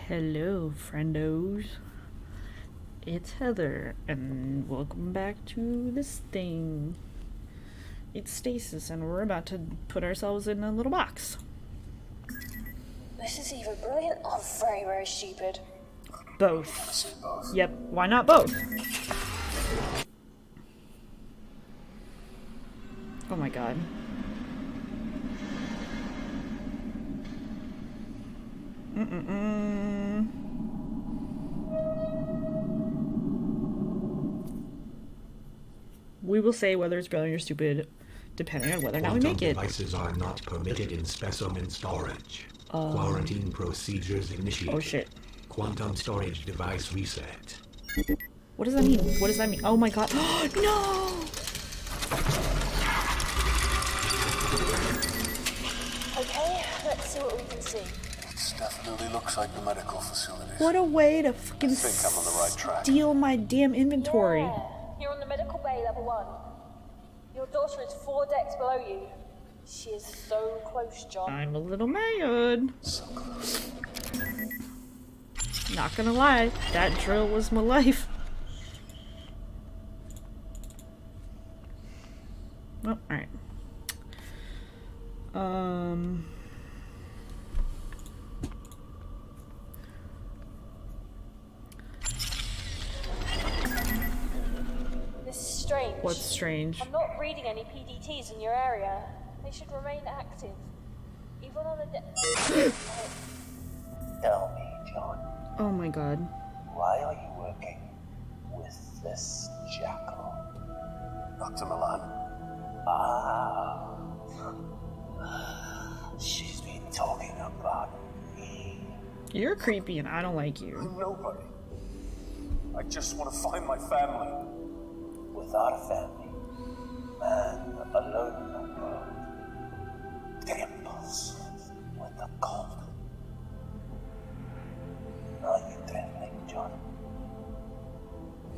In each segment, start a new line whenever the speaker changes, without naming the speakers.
Hello, friendos. It's Heather, and welcome back to this thing. It's Stasis, and we're about to put ourselves in a little box.
This is either brilliant or very, very stupid.
Both. Yep, why not both? Oh my god. We will say whether it's brilliant or stupid, depending on whether or not we make it.
Devices are not permitted in specimen storage. Quarantine procedures initiated.
Oh shit.
Quantum storage device reset.
What does that mean? What does that mean? Oh my god. No!
Okay, let's see what we can see.
It definitely looks like the medical facilities.
What a way to fucking
I think I'm on the right track.
steal my damn inventory.
Yeah, you're on the medical bay, level 1. Your daughter is 4 decks below you. She is so close, John.
I'm a little mad.
So close.
Not gonna lie, that drill was my life. Oh, alright.
This is strange.
What's strange?
I'm not reading any PDTs in your area. They should remain active. Even on the
Tell me, John,
Oh my god.
why are you working with this jackal?
Dr. Milan.
Ah, she's been talking about me.
You're creepy and I don't like you.
I'm nobody. I just want to find my family.
Without a family, man alone in the world, trembles with the cold. Are you trembling, John?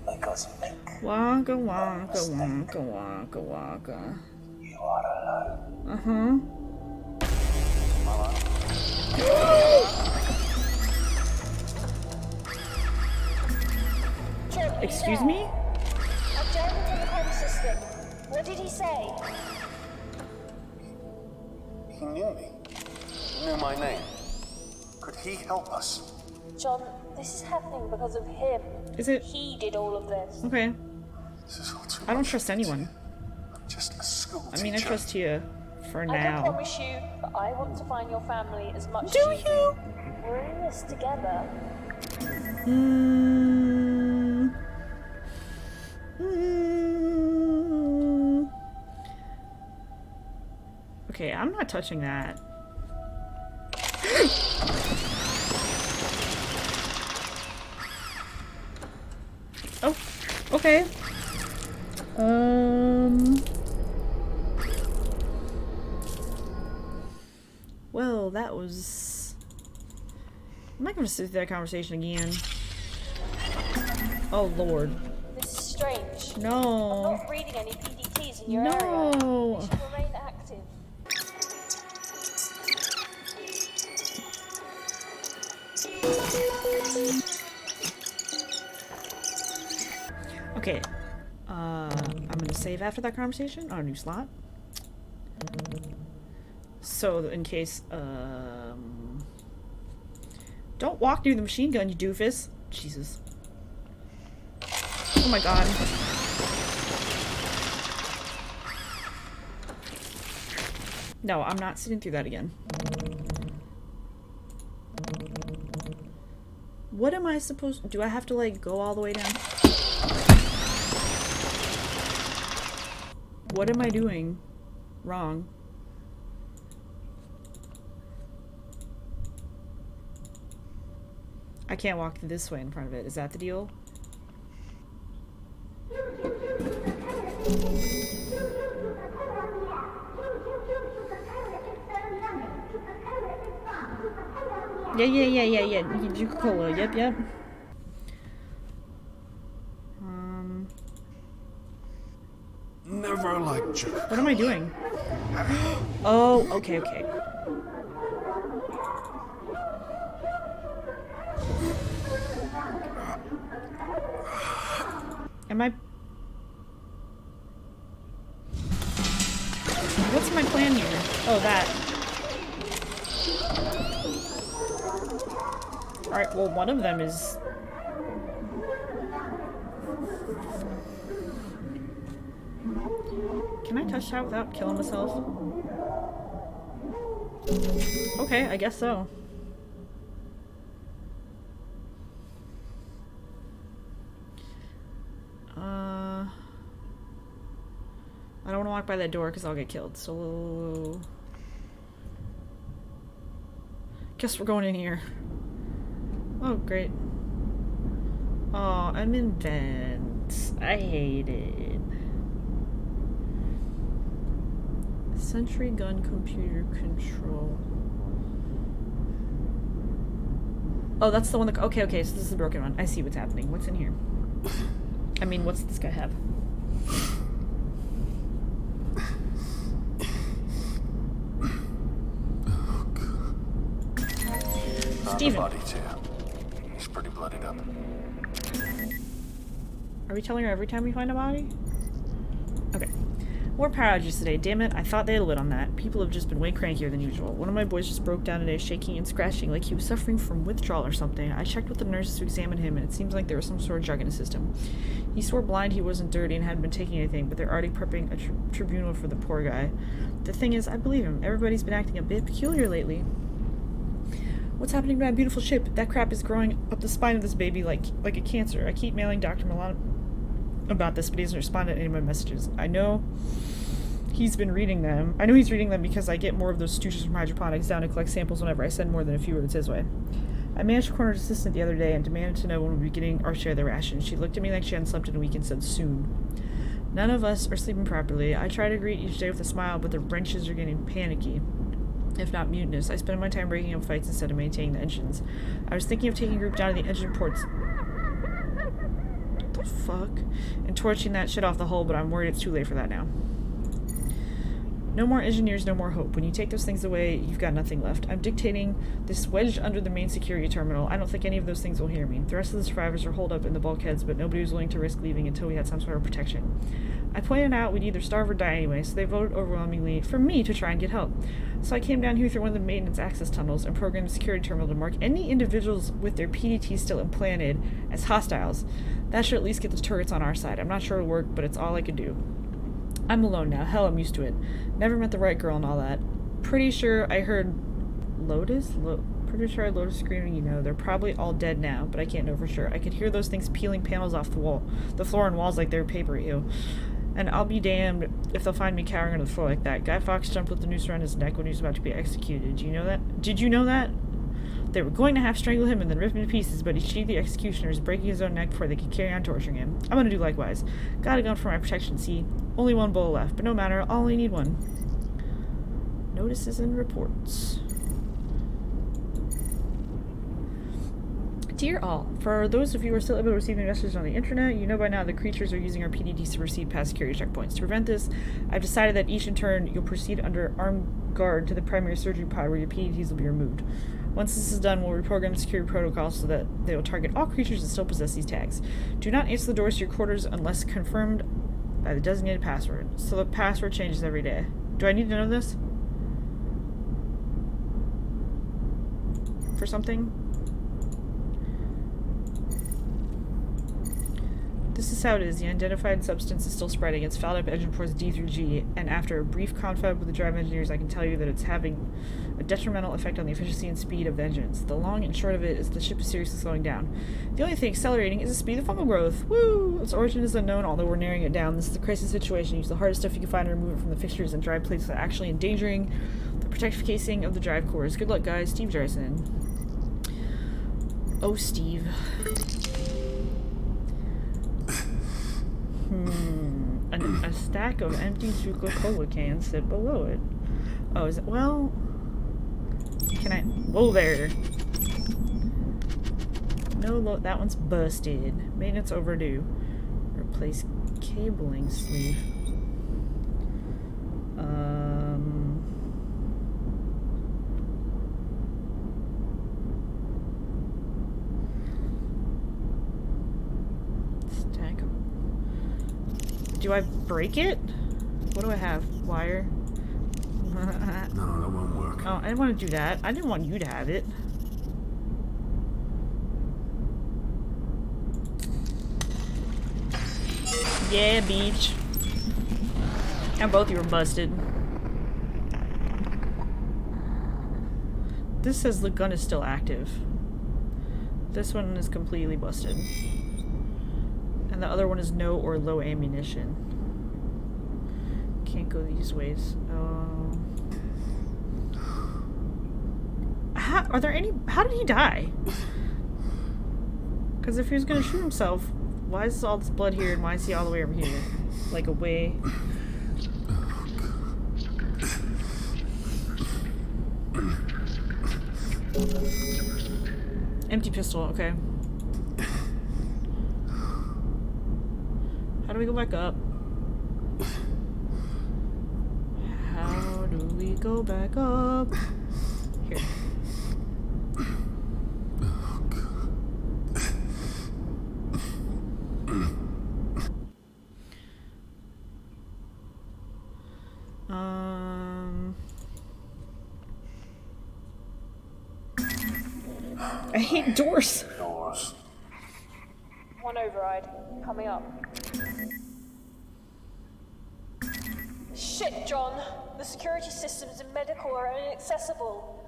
Because you think
Waka waka waka waka waka.
you are alone.
John, are you
Excuse
there?
me?
I've jammed into the comm system. What did he say?
He knew me. He knew my name. Could he help us?
John, this is happening because of him.
Is it?
He did all of this.
Okay.
This is all too
I don't
much.
trust anyone.
I'm just a school
I mean, I
teacher.
trust you for
I can
now.
promise you that I want to find your family as much
Do
as
you?
We're in this together.
Okay, I'm not touching that. Oh, okay. Well, that was... I'm not gonna sit through that conversation again. Oh, Lord.
This is strange. I'm
No.
not reading any PDTs in your area.
No.
They should remain active.
Okay. I'm gonna save after that conversation. Oh, new slot. So, in case, don't walk near the machine gun, you doofus. Jesus. Oh my god. No, I'm not sitting through that again. What am I supposed... Do I have to, like, go all the way down? What am I doing wrong? I can't walk this way in front of it. Is that the deal? Yeah. Coca-Cola. Yep.
Never liked you.
What am I doing? Oh, okay. Am I... What's my plan here? Oh, that. Alright, well, one of them is... Can I touch that without killing myself? Okay, I guess so. I don't want to walk by that door because I'll get killed, so... Guess we're going in here. Oh, great. Oh, I'm in vents. I hate it. Sentry gun computer control. Oh, that's the one that... Okay, okay, so this is the broken one. I see what's happening. What's in here? I mean, what's this guy have? Steven.
Body too. He's pretty bloodied up.
Are we telling her every time we find a body? Okay. More power outages today. Damn it, I thought they had a lid on that. People have just been way crankier than usual. One of my boys just broke down today, shaking and scratching like he was suffering from withdrawal or something. I checked with the nurses to examine him, and it seems like there was some sort of drug in his system. He swore blind he wasn't dirty and hadn't been taking anything, but they're already prepping a tribunal for the poor guy. The thing is, I believe him. Everybody's been acting a bit peculiar lately. What's happening to my beautiful ship? That crap is growing up the spine of this baby like a cancer. I keep mailing Dr. Milan about this, but he doesn't respond to any of my messages. I know he's reading them because I get more of those stooges from hydroponics down to collect samples whenever I send more than a few words his way. I managed to corner his assistant the other day and demanded to know when we'd be getting our share of the ration. She looked at me like she hadn't slept in a week and said, soon. None of us are sleeping properly. I try to greet each day with a smile, but the wrenches are getting panicky, if not mutinous. I spend my time breaking up fights instead of maintaining the engines. I was thinking of taking a group down to the engine ports. What the fuck? And torching that shit off the hull, but I'm worried it's too late for that now. No more engineers, no more hope. When you take those things away, you've got nothing left. I'm dictating this wedged under the main security terminal. I don't think any of those things will hear me. The rest of the survivors are holed up in the bulkheads, but nobody was willing to risk leaving until we had some sort of protection. I pointed out we'd either starve or die anyway, so they voted overwhelmingly for me to try and get help. So I came down here through one of the maintenance access tunnels and programmed the security terminal to mark any individuals with their PDTs still implanted as hostiles. That should at least get the turrets on our side. I'm not sure it'll work, but it's all I could do. I'm alone now. Hell, I'm used to it. Never met the right girl and all that. Pretty sure I heard Lotus? Pretty sure I heard Lotus screaming, you know. They're probably all dead now, but I can't know for sure. I could hear those things peeling panels off the floor and walls like they were paper, ew. And I'll be damned if they'll find me cowering on the floor like that. Guy Fawkes jumped with the noose around his neck when he was about to be executed. Did you know that? Did you know that? They were going to half strangle him and then rip him to pieces, but he cheated the executioners, breaking his own neck before they could carry on torturing him. I'm gonna do likewise. Got a gun for my protection, see? Only one bullet left, but no matter, I'll only need one. Notices and reports. Dear all, for those of you who are still able to receive messages on the internet, you know by now the creatures are using our PDDs to proceed past security checkpoints. To prevent this, I've decided that each in turn you'll proceed under armed guard to the primary surgery pod where your PDDs will be removed. Once this is done, we'll reprogram the security protocol so that they will target all creatures that still possess these tags. Do not answer the doors to your quarters unless confirmed by the designated password. So the password changes every day. Do I need to know this? For something? This is how it is. The unidentified substance is still spreading. It's fouled up engine ports D through G, and after a brief confab with the drive engineers, I can tell you that it's having a detrimental effect on the efficiency and speed of the engines. The long and short of it is the ship is seriously slowing down. The only thing accelerating is the speed of fungal growth. Woo! Its origin is unknown, although we're narrowing it down. This is a crisis situation. Use the hardest stuff you can find and remove it from the fixtures and drive plates without actually endangering the protective casing of the drive cores. Good luck, guys. Steve Dyson. Oh, Steve. A stack of empty Coca-Cola cans sit below it. Oh, is it? Well, can I? Whoa there. No, that one's busted. Maintenance overdue. Replace cabling sleeve. Stack of Do I break it? What do I have? Wire?
No, that won't work.
Oh, I didn't want to do that. I didn't want you to have it. Yeah, beach. And both of you were busted. This says the gun is still active. This one is completely busted. And the other one is no or low ammunition. Can't go these ways. Are there any... How did he die? Because if he was going to shoot himself, why is all this blood here and why is he all the way over here? Like away... Empty pistol, okay. How do we go back up? How do we go back up? Here. I hate doors.
Doors.
One override. Coming up. Shit, John. The security systems in medical are inaccessible.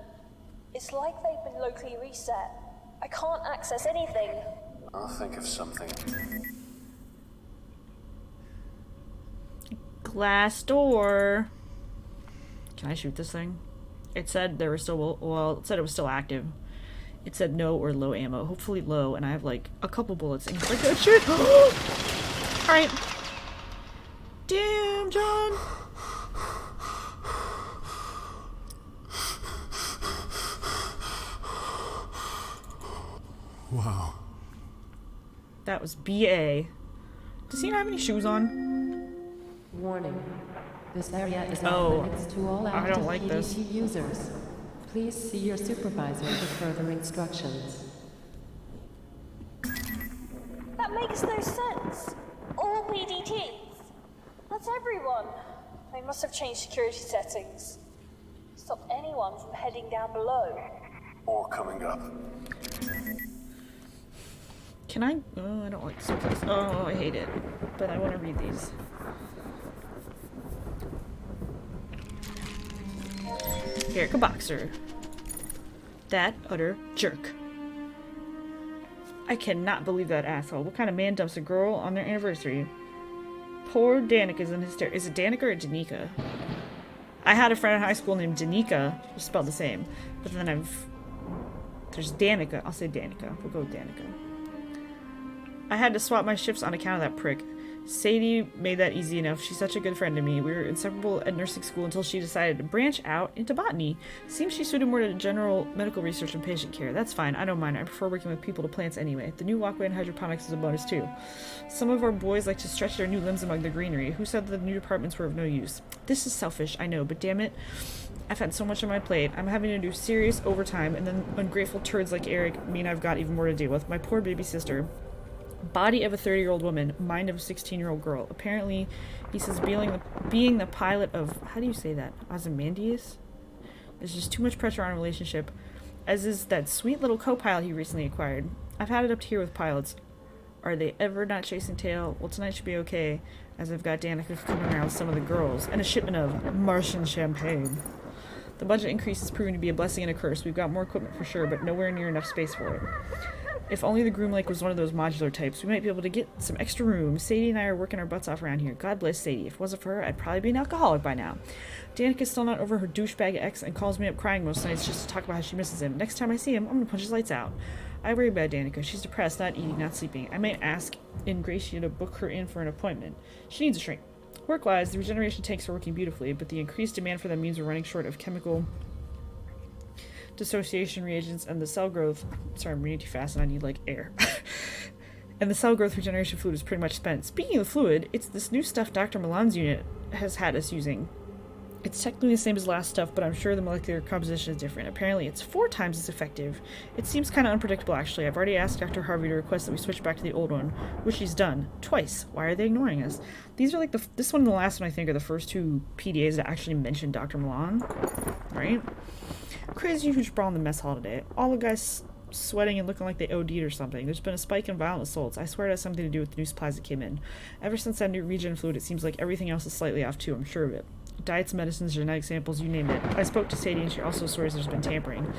It's like they've been locally reset. I can't access anything.
I'll think of something.
Glass door. Can I shoot this thing? It said there was still, well, it said it was still active. It said no or low ammo. Hopefully low, and I have like a couple bullets and like that shit. Alright. Damn, John.
Wow.
That was BA. Does he not have any shoes on?
Warning. This area is
Oh,
off limits to all
I
active
don't like this.
PDT users. Please see your supervisor for further instructions.
That makes no sense. All PDTs. That's everyone. They must have changed security settings. Stop anyone from heading down below.
Or coming up.
Can I? Oh, I don't like this. Oh, I hate it. But I want to read these. Erica Boxer. That utter jerk. I cannot believe that asshole. What kind of man dumps a girl on their anniversary? Poor Danica's in hysteria. Is it Danica or Danica? I had a friend in high school named Danica, spelled the same. But then there's Danica. I'll say Danica. We'll go with Danica. I had to swap my shifts on account of that prick. Sadie made that easy enough. She's such a good friend to me. We were inseparable at nursing school until she decided to branch out into botany. Seems she suited more to general medical research and patient care. That's fine. I don't mind. I prefer working with people to plants anyway. The new walkway in hydroponics is a bonus too. Some of our boys like to stretch their new limbs among the greenery. Who said that the new departments were of no use? This is selfish, I know, but damn it. I've had so much on my plate. I'm having to do serious overtime, and then ungrateful turds like Eric mean I've got even more to deal with. My poor baby sister. Body of a 30-year-old woman, mind of a 16-year-old girl. Apparently, he says being the pilot of, how do you say that? Ozymandias? There's just too much pressure on a relationship, as is that sweet little co-pilot he recently acquired. I've had it up to here with pilots. Are they ever not chasing tail? Well, tonight should be okay, as I've got Danica coming around with some of the girls, and a shipment of Martian champagne. The budget increase is proving to be a blessing and a curse. We've got more equipment for sure, but nowhere near enough space for it. If only the groom lake was one of those modular types, we might be able to get some extra room. Sadie and I are working our butts off around here. God bless Sadie. If it wasn't for her, I'd probably be an alcoholic by now. Danica's still not over her douchebag ex and calls me up crying most nights just to talk about how she misses him. Next time I see him, I'm gonna punch his lights out. I worry about Danica. She's depressed, not eating, not sleeping. I might ask Ingratia to book her in for an appointment. She needs a shrink. Work-wise, the regeneration tanks are working beautifully, but the increased demand for them means we're running short of chemical dissociation reagents and the cell growth. Sorry, I'm reading too fast and I need like air. And the cell growth regeneration fluid is pretty much spent. Speaking of fluid, it's this new stuff Dr. Milan's unit has had us using. It's technically the same as last stuff, but I'm sure the molecular composition is different. Apparently, it's 4 times as effective. It seems kind of unpredictable, actually. I've already asked Dr. Harvey to request that we switch back to the old one, which she's done. Twice. Why are they ignoring us? These are like this one and the last one, I think, are the first 2 PDAs that actually mention Dr. Milan. Right? Crazy huge brawl in the mess hall today. All the guys sweating and looking like they OD'd or something. There's been a spike in violent assaults. I swear it has something to do with the new supplies that came in. Ever since that new regen fluid, it seems like everything else is slightly off too, I'm sure of it. Diets, medicines, genetic samples, you name it. I spoke to Sadie and she also swears there's been tampering.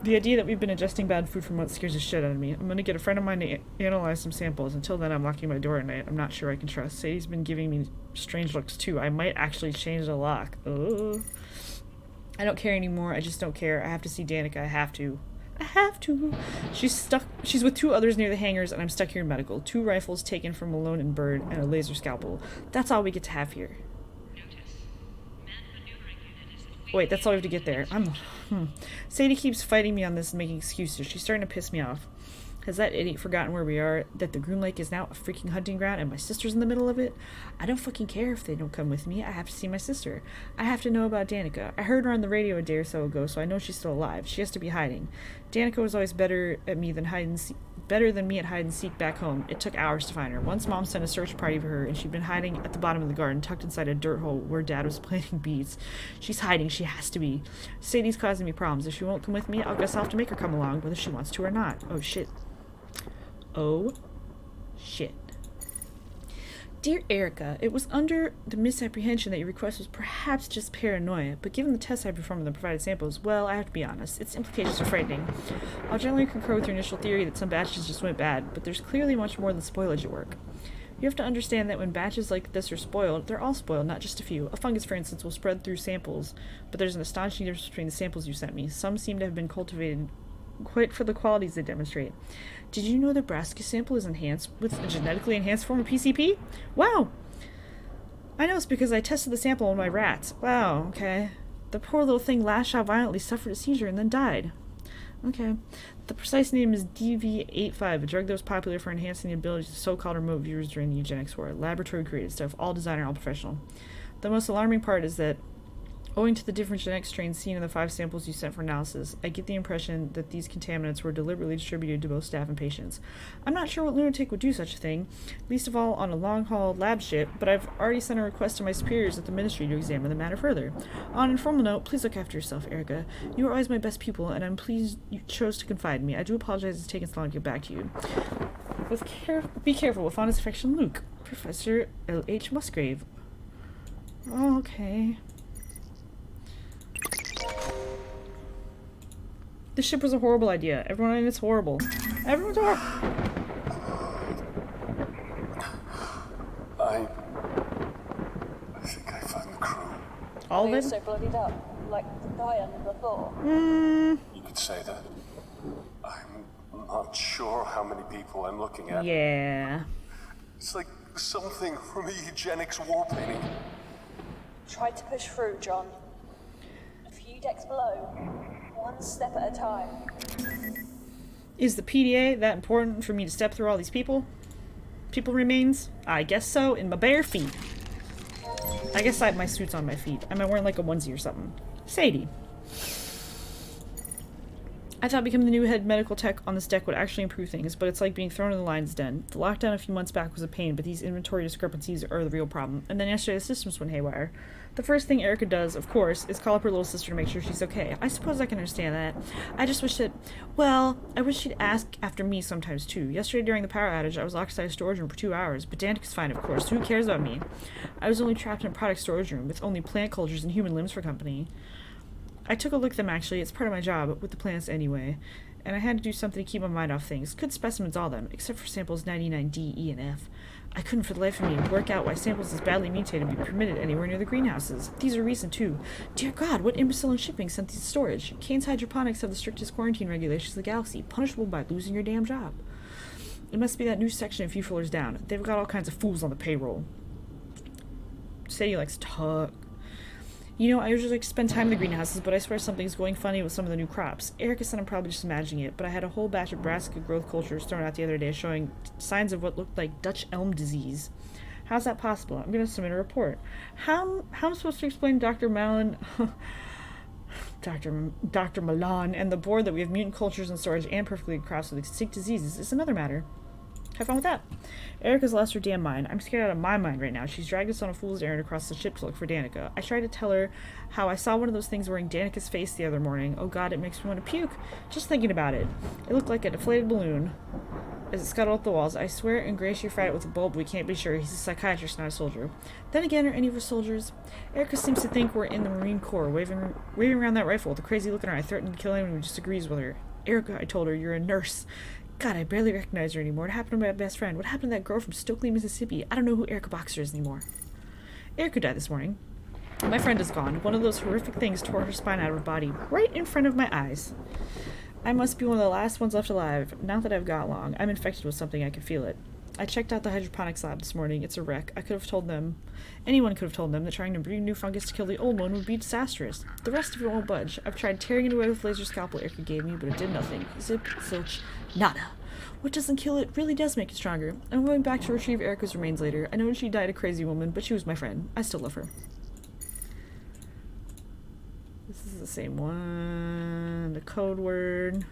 The idea that we've been ingesting bad food for months scares the shit out of me. I'm gonna get a friend of mine to analyze some samples. Until then, I'm locking my door at night. I'm not sure I can trust. Sadie's been giving me strange looks too. I might actually change the lock. Oh. I don't care anymore. I just don't care. I have to see Danica. I have to. She's with 2 others near the hangars, and I'm stuck here in medical. 2 rifles taken from Malone and Bird, and a laser scalpel. That's all we get to have here. Wait, that's all we have to get there. Sadie keeps fighting me on this and making excuses. She's starting to piss me off. Has that idiot forgotten where we are? That the Groom Lake is now a freaking hunting ground and my sister's in the middle of it? I don't fucking care if they don't come with me. I have to see my sister. I have to know about Danica. I heard her on the radio a day or so ago, so I know she's still alive. She has to be hiding. Danica was always better than me at hide and seek back home. It took hours to find her. Once Mom sent a search party for her, and she'd been hiding at the bottom of the garden, tucked inside a dirt hole where Dad was planting beets. She's hiding. She has to be. Sadie's causing me problems. If she won't come with me, I'll guess I'll have to make her come along, whether she wants to or not. Oh, shit. Oh, shit. Dear Erica, it was under the misapprehension that your request was perhaps just paranoia, but given the tests I performed and the provided samples, well, I have to be honest, its implications are frightening. I'll generally concur with your initial theory that some batches just went bad, but there's clearly much more than spoilage at work. You have to understand that when batches like this are spoiled, they're all spoiled, not just a few. A fungus, for instance, will spread through samples, but there's an astonishing difference between the samples you sent me. Some seem to have been cultivated quite for the qualities they demonstrate. Did you know the Brassica sample is enhanced with a genetically enhanced form of PCP? Wow! I know it's because I tested the sample on my rats. Wow, okay. The poor little thing lashed out violently, suffered a seizure, and then died. Okay. The precise name is DV85, a drug that was popular for enhancing the abilities of so-called remote viewers during the eugenics war. Laboratory-created stuff, all designer, all professional. The most alarming part is that owing to the different genetic strains seen in the 5 samples you sent for analysis, I get the impression that these contaminants were deliberately distributed to both staff and patients. I'm not sure what lunatic would do such a thing, least of all on a long-haul lab ship, but I've already sent a request to my superiors at the ministry to examine the matter further. On an informal note, please look after yourself, Erica. You are always my best pupil, and I'm pleased you chose to confide in me. I do apologize it's taken so long to get back to you. Be careful. With honest affection, Luke. Professor L.H. Musgrave. Oh, okay. This ship was a horrible idea. Everyone in it's horrible. Everyone's horrible.
I think I found the crew.
All of
They're
it?
so bloodied up, like the guy under the floor.
You could say that. I'm not sure how many people I'm looking at.
Yeah.
It's like something from a eugenics war painting.
Tried to push through, John. A few decks below, one step at a time.
Is the PDA that important for me to step through all these people? People remains? I guess so, in my bare feet. I guess my suit's on my feet. Am I wearing like a onesie or something? Sadie. I thought becoming the new head medical tech on this deck would actually improve things, but it's like being thrown in the lion's den. The lockdown a few months back was a pain, but these inventory discrepancies are the real problem. And then yesterday the systems went haywire. The first thing Erica does, of course, is call up her little sister to make sure she's okay. I suppose I can understand that. I just wish that, well, I wish she'd ask after me sometimes too. Yesterday during the power outage, I was locked inside a storage room for 2 hours, but Danica's fine, of course. Who cares about me? I was only trapped in a product storage room with only plant cultures and human limbs for company. I took a look at them, actually. It's part of my job, with the plants anyway. And I had to do something to keep my mind off things. Good specimens, all of them, except for samples 99D, E, and F. I couldn't for the life of me work out why samples as badly mutated be permitted anywhere near the greenhouses. These are recent, too. Dear God, what imbecile in shipping sent these to storage? Kane's hydroponics have the strictest quarantine regulations in the galaxy, punishable by losing your damn job. It must be that new section a few floors down. They've got all kinds of fools on the payroll. Sadie likes to talk. You know, I usually like to spend time in the greenhouses, but I swear something's going funny with some of the new crops. Erica said I'm probably just imagining it, but I had a whole batch of brassica growth cultures thrown out the other day showing signs of what looked like Dutch elm disease. How's that possible? I'm going to submit a report. How am I supposed to explain Dr. Malin... Dr. Milan and the board that we have mutant cultures in storage and perfectly crossed with extinct diseases is another matter. Have fun with that. Erica's lost her damn mind. I'm scared out of my mind right now. She's dragged us on a fool's errand across the ship to look for Danica. I tried to tell her how I saw one of those things wearing Danica's face the other morning. Oh god, it makes me want to puke. Just thinking about it. It looked like a deflated balloon as it scuttled up the walls. I swear Ingratiated fried it with a bulb. We can't be sure. He's a psychiatrist, not a soldier. Then again, are any of us soldiers? Erica seems to think we're in the Marine Corps, waving around that rifle with a crazy look in her eye, threatening to kill anyone who disagrees with her. Erica, I told her, you're a nurse. God, I barely recognize her anymore. What happened to my best friend? What happened to that girl from Stokely, Mississippi? I don't know who Erica Boxer is anymore. Erica died this morning. My friend is gone. One of those horrific things tore her spine out of her body, right in front of my eyes. I must be one of the last ones left alive. Now that I've got long, I'm infected with something. I can feel it. I checked out the hydroponics lab this morning. It's a wreck. Anyone could have told them that trying to breed new fungus to kill the old one would be disastrous. The rest of it won't budge. I've tried tearing it away with the laser scalpel Erica gave me, but it did nothing. Zip, zilch, nada. What doesn't kill it really does make it stronger. I'm going back to retrieve Erica's remains later. I know she died a crazy woman, but she was my friend. I still love her. This is the same one. The code word.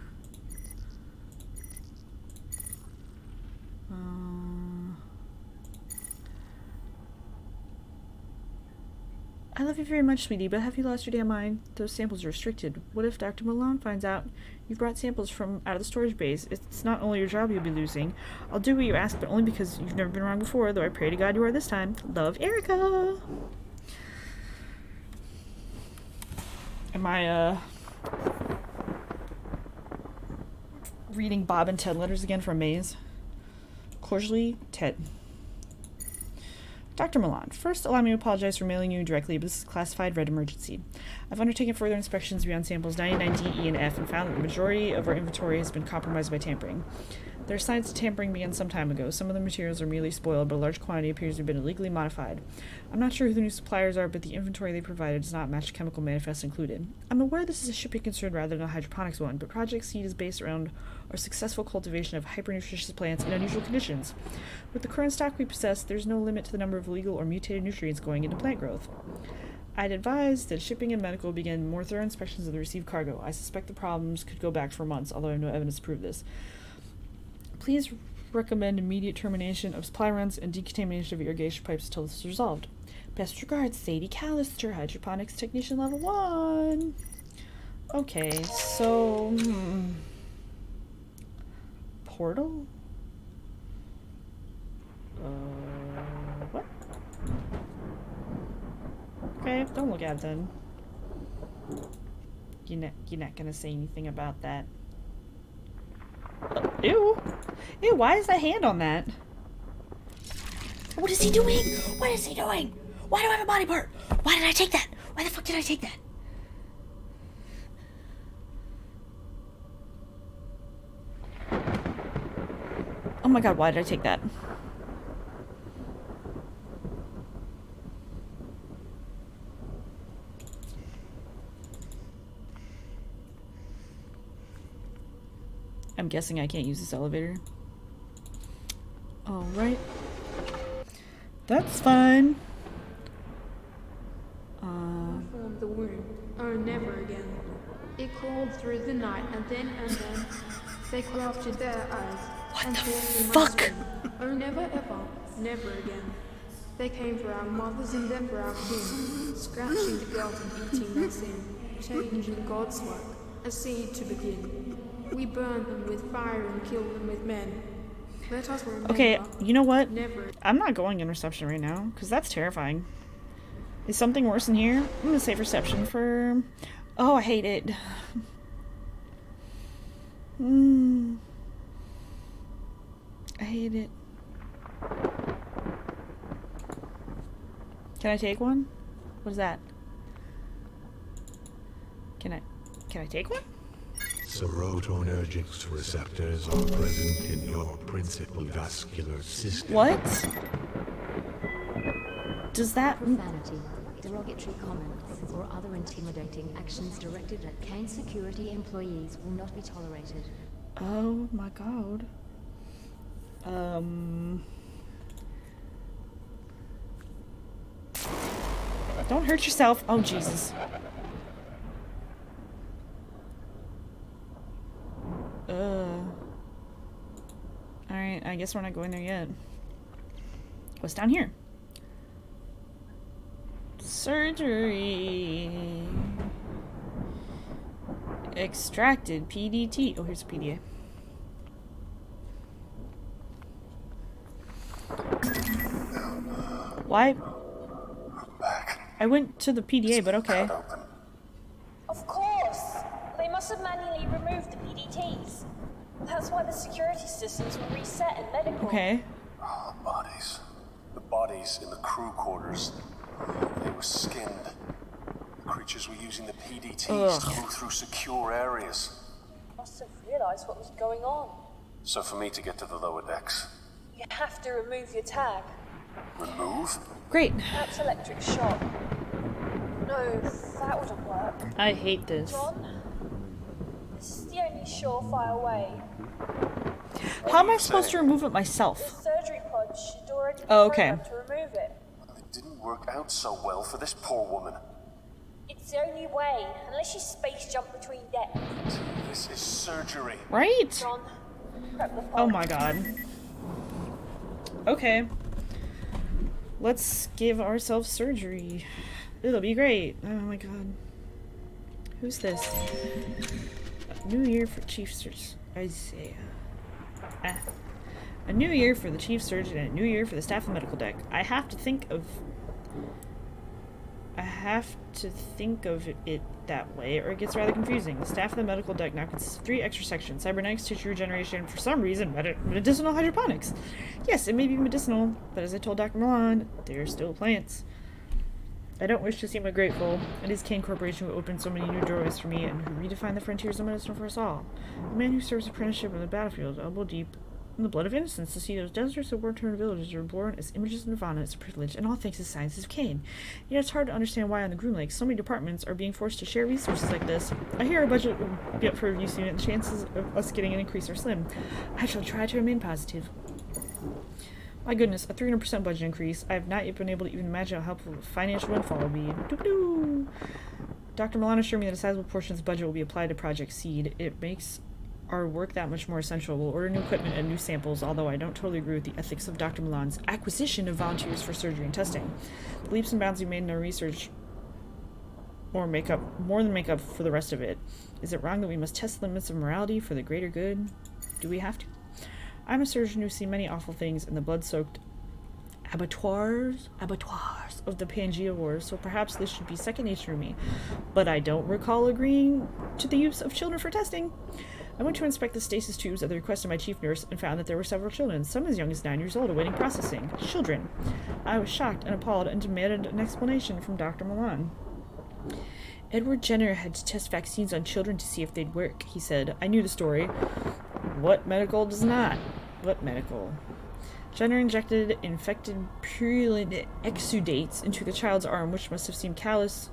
I love you very much, sweetie, but have you lost your damn mind? Those samples are restricted. What if Dr. Milan finds out you brought samples from out of the storage base? It's not only your job you'll be losing. I'll do what you ask, but only because you've never been wrong before, though I pray to God you are this time. Love, Erica! Am I, reading Bob and Ted letters again from Maze? Cordially, Ted. Dr. Milan, first allow me to apologize for mailing you directly, but this is a classified red emergency. I've undertaken further inspections beyond samples 99D, E, and F and found that the majority of our inventory has been compromised by tampering. There are signs that tampering began some time ago. Some of the materials are merely spoiled, but a large quantity appears to have been illegally modified. I'm not sure who the new suppliers are, but the inventory they provided does not match chemical manifests included. I'm aware this is a shipping concern rather than a hydroponics one, but Project Seed is based around our successful cultivation of hyper-nutritious plants in unusual conditions. With the current stock we possess, there's no limit to the number of legal or mutated nutrients going into plant growth. I'd advise that shipping and medical begin more thorough inspections of the received cargo. I suspect the problems could go back for months, although I have no evidence to prove this. Please recommend immediate termination of supply runs and decontamination of irrigation pipes until this is resolved. Best regards, Sadie Callister, Hydroponics Technician Level 1. Okay, so... Portal? What? Okay, don't look at it then. You're not gonna say anything about that. Ew! Ew, why is that hand on that? What is he doing? What is he doing? Why do I have a body part? Why did I take that? Why the fuck did I take that? Oh my god, why did I take that? I'm guessing I can't use this elevator. Alright. That's fine.
Formed the womb. Oh, never again. It crawled through the night, and then they crafted their eyes.
What
and
the
fuck?
fuck?
Oh, never ever, never again. They came for our mothers and then for our kin, scratching the guilt and eating their sin, changing God's work, a seed to begin. We burned them with fire and killed them with men. Let us remember.
Okay, you know what?
Never.
I'm not going in reception right now, because that's terrifying. Is something worse in here? I'm gonna save reception for... Oh, I hate it. I hate it. Can I take one? What is that? Can I take one?
Serotonergic receptors are present in your principal vascular system.
What? Does that...
Profanity, derogatory comments, or other intimidating actions directed at Kane security employees will not be tolerated.
Oh my god. Don't hurt yourself. Oh, Jesus. Alright, I guess we're not going there yet. What's down here? Surgery. Extracted PDT. Oh, here's a PDA. Why? I went to the PDA, but okay.
Of course! They must have manually removed the PDTs. That's why the security systems were reset in medical.
Okay.
Oh, bodies. The bodies in the crew quarters. They were skinned. The creatures were using the PDTs to move through secure areas.
Must have realized what was going on.
So for me to get to the lower decks,
You have to remove your tag.
remove?
Great.
That's electric shock. No, that wouldn't work.
I hate this.
John, this is the only surefire way.
How am I supposed to remove it
The
myself?
surgery pod should already be
Oh, okay.
programmed to remove it.
It didn't work out so well for this poor woman.
It's the only way, unless you space jump between decks.
This is surgery.
Right?
John, prep the pod.
Oh my god. Okay. Let's give ourselves surgery. It'll be great. Oh my god. Who's this? A new year for Chief Surgeon Isaiah. A new year for the Chief Surgeon and a new year for the staff of the medical deck. I have to think of it that way, or it gets rather confusing. The staff of the medical deck now consists of 3 extra sections: cybernetics, tissue regeneration, and for some reason, medicinal hydroponics. Yes, it may be medicinal, but as I told Dr. Milan, they're still plants. I don't wish to seem ungrateful. It is Kane Corporation who opened so many new doorways for me and who redefined the frontiers of medicine for us all. A man who serves apprenticeship on the battlefield, elbow deep in the blood of innocence. To see those deserts of war-torn villages are born as images of Nirvana is a privilege, and all thanks to the sciences of Kane. Yet it's hard to understand why on the Groom Lake so many departments are being forced to share resources like this. I hear our budget will be up for review soon, and the chances of us getting an increase are slim. I shall try to remain positive. My goodness, a 300% budget increase. I have not yet been able to even imagine how helpful a financial windfall will be. Doo-doo. Dr. Milan assured me that a sizable portion of this budget will be applied to Project Seed. It makes our work that much more essential. We'll order new equipment and new samples, although I don't totally agree with the ethics of Dr. Milan's acquisition of volunteers for surgery and testing. The leaps and bounds we made in our research more than make up for the rest of it. Is it wrong that we must test the limits of morality for the greater good? Do we have to? I'm a surgeon who's seen many awful things in the blood-soaked abattoirs of the Pangea Wars, so perhaps this should be second nature to me. But I don't recall agreeing to the use of children for testing. I went to inspect the stasis tubes at the request of my chief nurse and found that there were several children, some as young as 9 years old, awaiting processing. Children. I was shocked and appalled and demanded an explanation from Dr. Milan. Edward Jenner had to test vaccines on children to see if they'd work, he said. I knew the story. What medical does not? What medical? Jenner injected infected purulent exudates into the child's arm, which must have seemed callous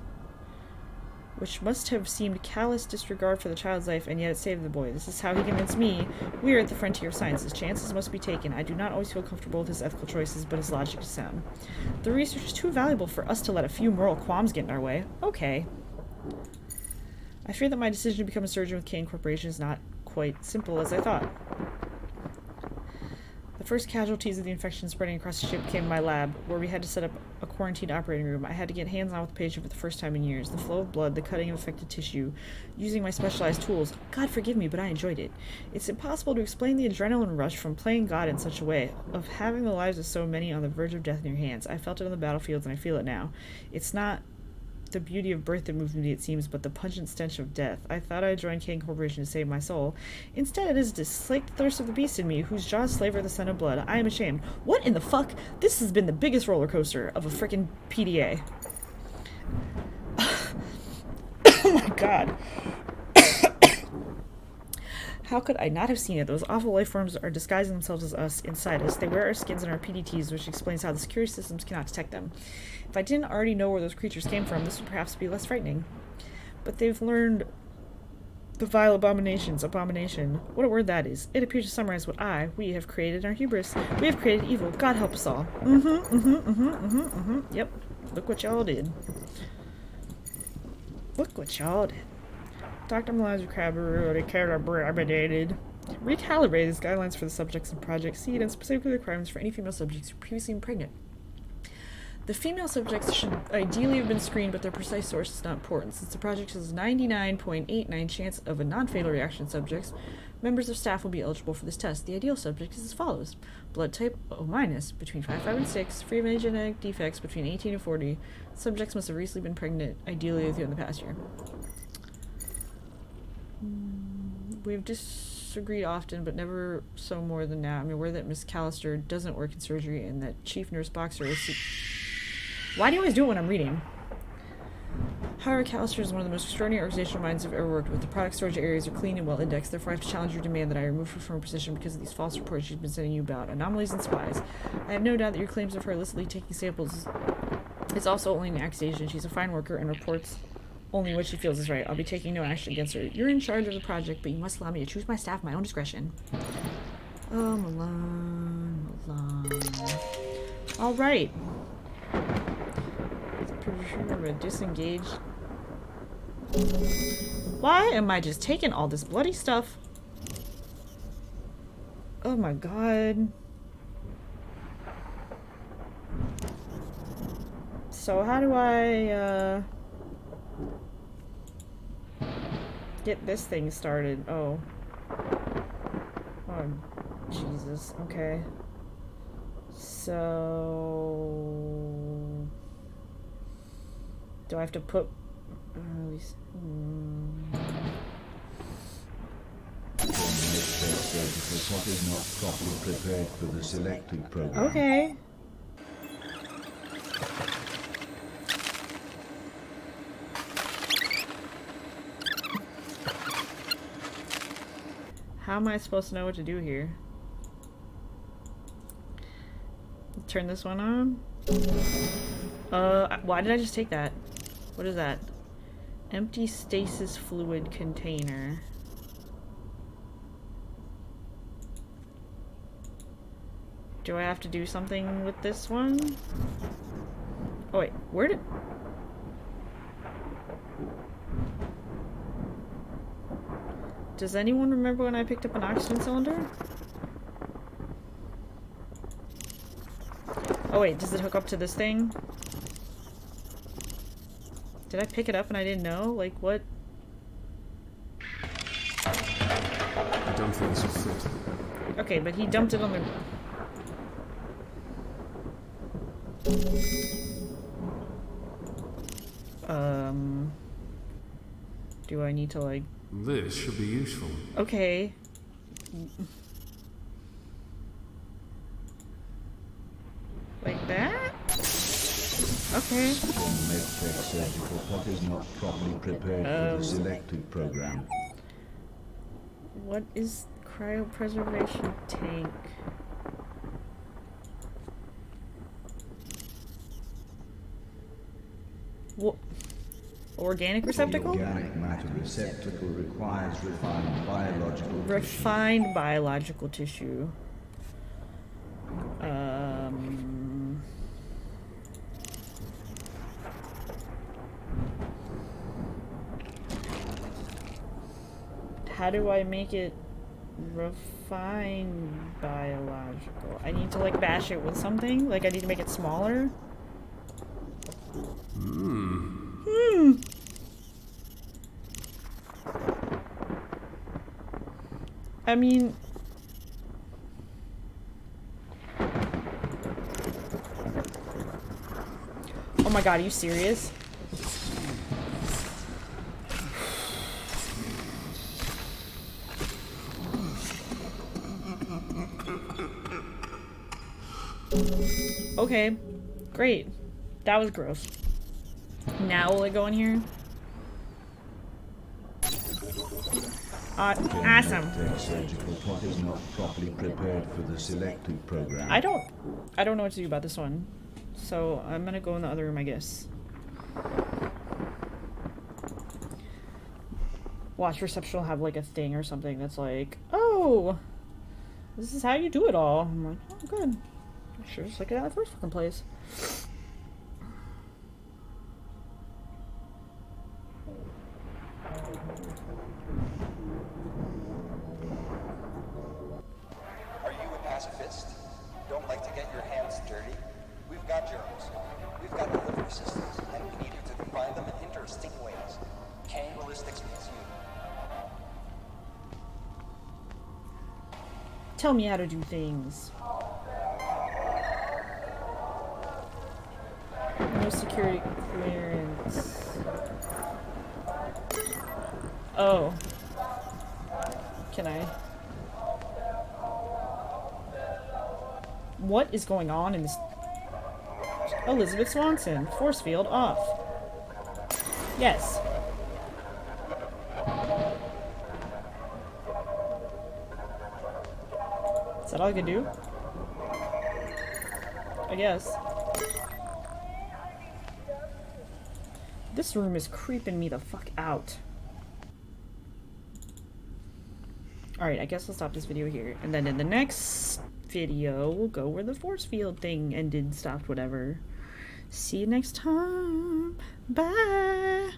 disregard for the child's life, and yet it saved the boy. This is how he convinced me. We are at the frontier of sciences. Chances must be taken. I do not always feel comfortable with his ethical choices, but his logic is sound. The research is too valuable for us to let a few moral qualms get in our way. Okay. I fear that my decision to become a surgeon with Kane Corporation is not quite simple as I thought. The first casualties of the infection spreading across the ship came to my lab, where we had to set up a quarantined operating room. I had to get hands-on with the patient for the first time in years. The flow of blood, the cutting of affected tissue, using my specialized tools. God forgive me, but I enjoyed it. It's impossible to explain the adrenaline rush from playing God in such a way, of having the lives of so many on the verge of death in your hands. I felt it on the battlefields, and I feel it now. It's not the beauty of birth that moved me, it seems, but the pungent stench of death. I thought I had joined Kane Corporation to save my soul. Instead, it is to slake the thirst of the beast in me, whose jaws flavor the scent of blood. I am ashamed. What in the fuck? This has been the biggest roller coaster of a frickin' PDA. Oh my god. How could I not have seen it? Those awful life forms are disguising themselves as us inside us. They wear our skins and our PDTs, which explains how the security systems cannot detect them. If I didn't already know where those creatures came from, this would perhaps be less frightening. But they've learned the vile abomination. What a word that is. It appears to summarize what we have created in our hubris. We have created evil. God help us all. Yep. Look what y'all did. Look what y'all did. Dr. Melissa recalibrated these guidelines for the subjects in Project Seed and specifically the requirements for any female subjects who previously been pregnant. The female subjects should ideally have been screened, but their precise source is not important. Since the project has a 99.89 chance of a non-fatal reaction in subjects, members of staff will be eligible for this test. The ideal subject is as follows. Blood type O-, between 5 and 6, free of any genetic defects between 18 and 40. Subjects must have recently been pregnant, ideally within the past year. We've disagreed often, but never so more than now. I'm aware that Miss Callister doesn't work in surgery and that Chief Nurse Boxer is... Why do you always do it when I'm reading? However, Callister is one of the most extraordinary organizational minds I've ever worked with. The product storage areas are clean and well indexed. Therefore, I have to challenge your demand that I remove her from her position because of these false reports she's been sending you about anomalies and spies. I have no doubt that your claims of her illicitly taking samples is also only an accusation. She's a fine worker and reports only what she feels is right. I'll be taking no action against her. You're in charge of the project, but you must allow me to choose my staff at my own discretion. Oh, Milan. All right. Disengaged. Why am I just taking all this bloody stuff? Oh my god. So how do I get this thing started? Oh. Oh Jesus. Okay. So do I have to put at least
is not properly prepared for the selected program.
Okay. How am I supposed to know what to do here? Turn this one on? Why did I just take that? What is that? Empty stasis fluid container. Do I have to do something with this one? Oh wait, where did... Does anyone remember when I picked up an oxygen cylinder? Oh wait, does it hook up to this thing? Did I pick it up and I didn't know? Like, what?
I don't think this will fit.
Okay, but he dumped it on the... Do I need to, like...
This should be useful.
Okay. Like that? Okay.
Medtech surgical pot is not properly prepared for the selected program.
What is cryopreservation tank? What? Organic receptacle?
The organic matter receptacle requires refined biological tissue.
Refined biological tissue. How do I make it refined biological? I need to like bash it with something? Like I need to make it smaller? I mean... Oh my god, are you serious? Okay, great. That was gross. Now will it go in here? Awesome.
Surgical pot is not properly prepared for the selected program.
I don't know what to do about this one. So I'm gonna go in the other room, I guess. Watch reception will have like a thing or something that's like, oh, this is how you do it all. I'm like, oh good. Sure, just like it at the first fucking place.
Like to get your hands dirty? We've got germs. We've got delivery systems, and we need you to combine them in interesting ways. Kane Ballistics means you.
Tell me how to do things. No security clearance. Oh. Can I? What is going on in this? Elizabeth Swanson, force field off. Yes. Is that all I can do? I guess. This room is creeping me the fuck out. Alright, I guess I'll stop this video here. And then in the next video, we'll go where the force field thing ended, stopped, whatever. See you next time. Bye!